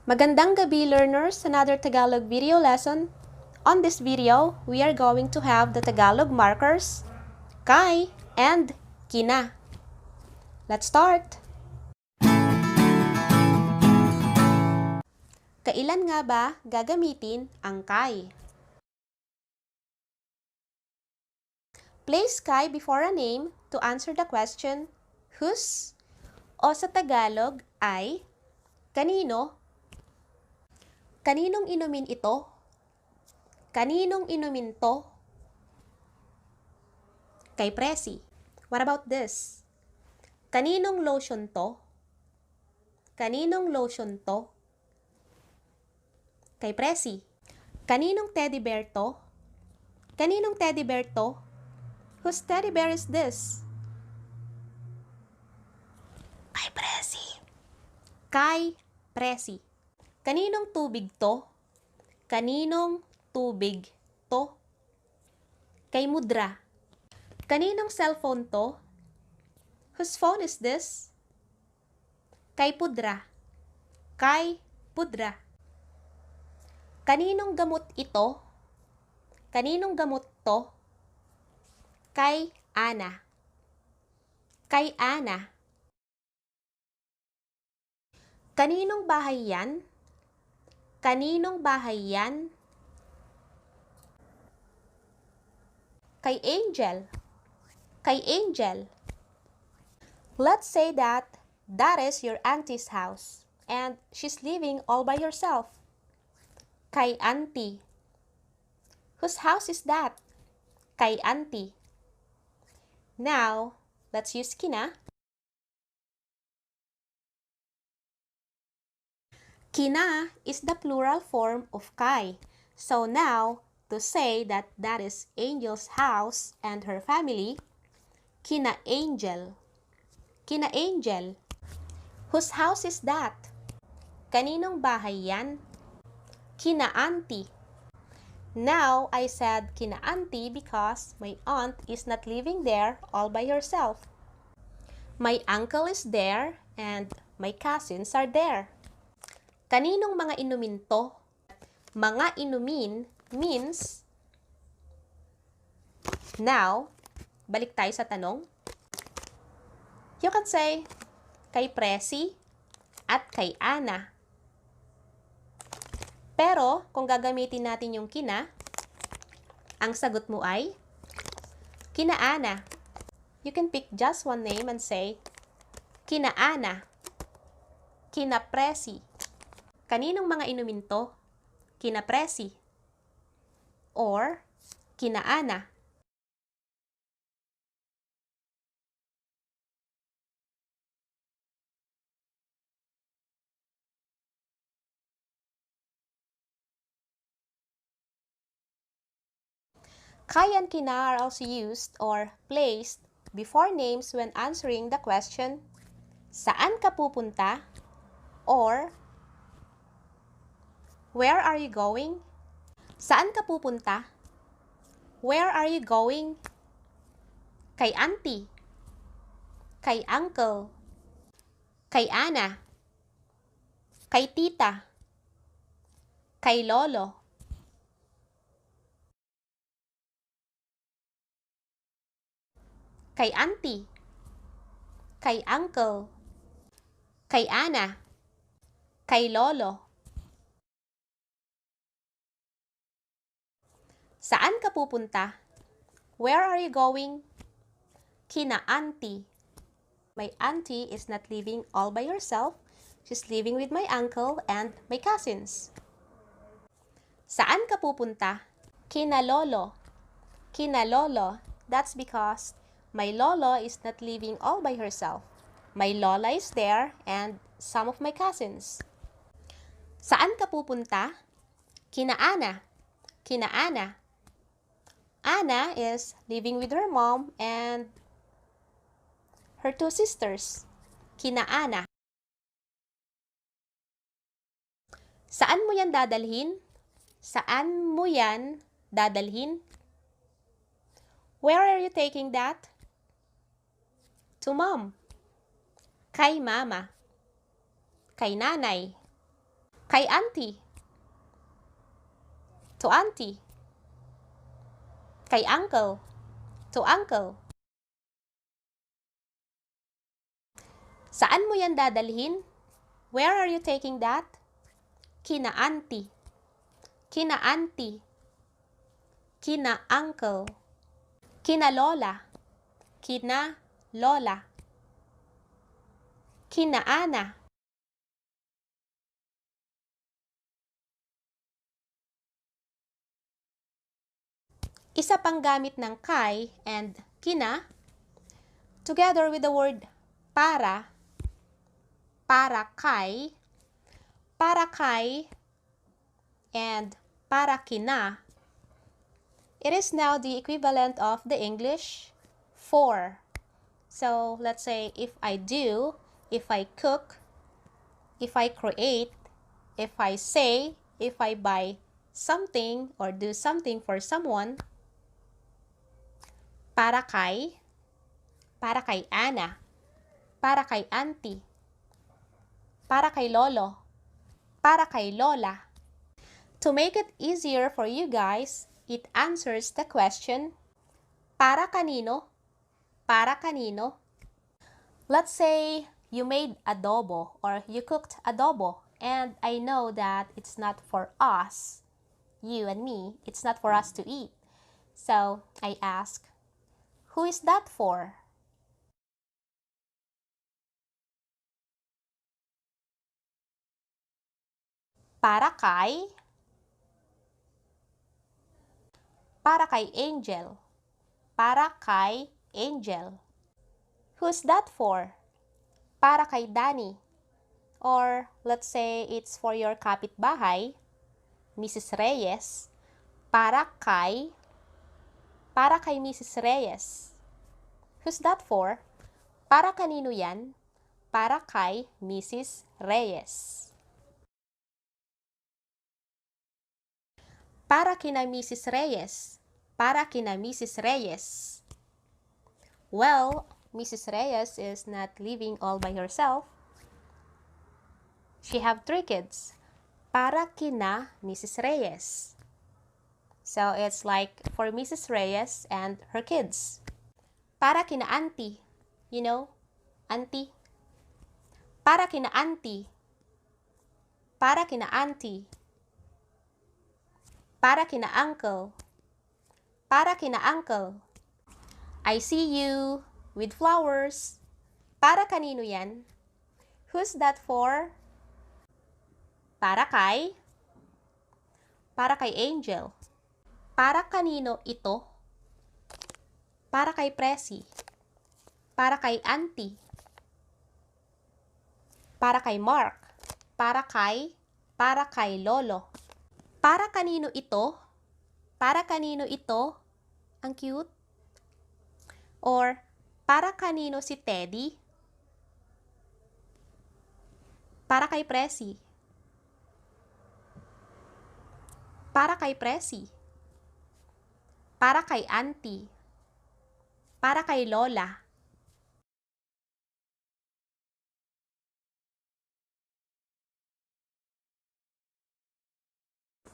Magandang gabi, learners! Another Tagalog video lesson. On this video, we are going to have the Tagalog markers KAI and KINA. Let's start! Kailan nga ba gagamitin ang KAI? Place KAI before a name to answer the question, whose? O sa Tagalog ay, kanino? Kaninong inumin ito? Kaninong inumin to? Kay Presi. What about this? Kaninong lotion to? Kaninong lotion to? Kay Presi. Kaninong teddy bear to? Kaninong teddy bear to? Whose teddy bear is this? Kay Presi. Kay Presi. Kaninong tubig to? Kaninong tubig to? Kay Mudra. Kaninong cellphone to? Whose phone is this? Kay Pudra. Kay Pudra. Kaninong gamot ito? Kaninong gamot to? Kay Ana. Kay Ana. Kaninong bahay yan? Kaninong bahay yan? Kay Angel. Kay Angel. Let's say that is your auntie's house and she's living all by herself. Kay Auntie. Whose house is that? Kay Auntie. Now, let's use KINA. KINA is the plural form of KAI. So now, to say that is Angel's house and her family, KINA Angel. KINA Angel. Whose house is that? Kaninong bahay yan? KINA Auntie. Now, I said KINA Auntie because my aunt is not living there all by herself. My uncle is there and my cousins are there. Kaninong mga inumin to? Mga inumin means, now, balik tayo sa tanong. You can say, kay Presi at kay Ana. Pero, kung gagamitin natin yung KINA, ang sagot mo ay, KINA Ana. You can pick just one name and say, KINA Ana. KINA Presi. Kaninong mga inumin to? KINA Presi. Or, KINA Ana. KAI and KINA are also used or placed before names when answering the question, saan ka pupunta? Or, where are you going? Saan ka pupunta? Where are you going? Kay Auntie. Kay Uncle. Kay Ana. Kay Tita. Kay Lolo. Kay Auntie. Kay Uncle. Kay Ana. Kay Lolo. Saan ka pupunta? Where are you going? KINA Auntie. My auntie is not living all by herself. She's living with my uncle and my cousins. Saan ka pupunta? KINA Lolo. KINA Lolo. That's because my lolo is not living all by herself. My lola is there and some of my cousins. Saan ka pupunta? KINA Ana. KINA Ana. Ana is living with her mom and her two sisters. KINA Ana. Saan mo yan dadalhin? Saan mo yan dadalhin? Where are you taking that? To mom. Kay mama. Kay nanay. Kay auntie. To auntie. Kay uncle. To uncle. Saan mo yan dadalhin? Where are you taking that? Kina auntie. Kina auntie. Kina uncle. Kina lola. Kina lola. Kina ana. Isa pang gamit ng kay and kina, together with the word para, parakai, parakai, and parakina, it is now the equivalent of the English for. So let's say if I do, if I cook, if I create, if I say, if I buy something or do something for someone, para kay Ana, para kay auntie, para kay lolo, para kay lola. To make it easier for you guys, it answers the question, para kanino? Para kanino? Let's say you made adobo or you cooked adobo and I know that it's not for us, you and me, it's not for us to eat. So I ask, who is that for? Para kay Angel. Para kay Angel. Who's that for? Para kay Danny. Or let's say it's for your kapitbahay, Mrs. Reyes. Para kay Mrs. Reyes. Who's that for? Para kanino yan? Para kay Mrs. Reyes. Para kina Mrs. Reyes. Para kina Mrs. Reyes. Well, Mrs. Reyes is not living all by herself. She have 3 kids. Para kina Mrs. Reyes. So it's like for Mrs. Reyes and her kids. Para kina auntie. You know, auntie. Para kina auntie. Para kina auntie. Para kina uncle. Para kina uncle. I see you with flowers. Para kanino yan? Who's that for? Para kay Angel. Para kanino ito? Para kay Presi. Para kay auntie. Para kay Mark. Para kay lolo. Para kanino ito? Para kanino ito? Ang cute. Or, para kanino si Teddy? Para kay Presi. Para kay Presi. Para kay auntie. Para kay lola.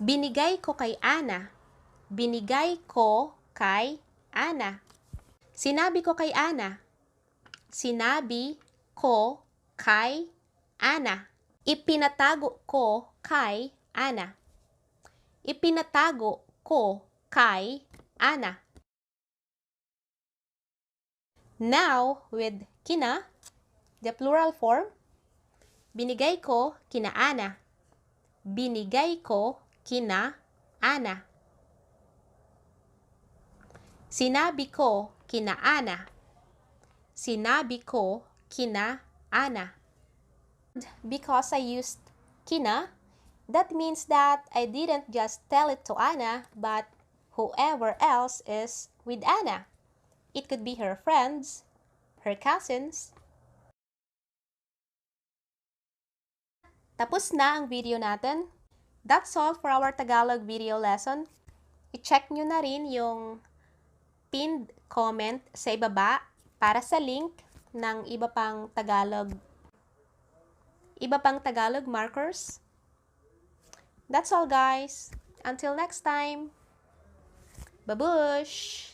Binigay ko kay Ana. Binigay ko kay Ana. Sinabi ko kay Ana. Sinabi ko kay Ana. Ipinatago ko kay Ana. Ipinatago ko kay Ana. Now, with kina, the plural form, binigay ko kina Ana. Binigay ko kina Ana. Sinabi ko kina Ana. Sinabi ko kina Ana. Because I used kina, that means that I didn't just tell it to Ana, but whoever else is with Ana. It could be her friends, her cousins. Tapos na ang video natin. That's all for our Tagalog video lesson. I-check nyo na rin yung pinned comment sa ibaba para sa link ng iba pang Tagalog markers. That's all, guys. Until next time. Babush!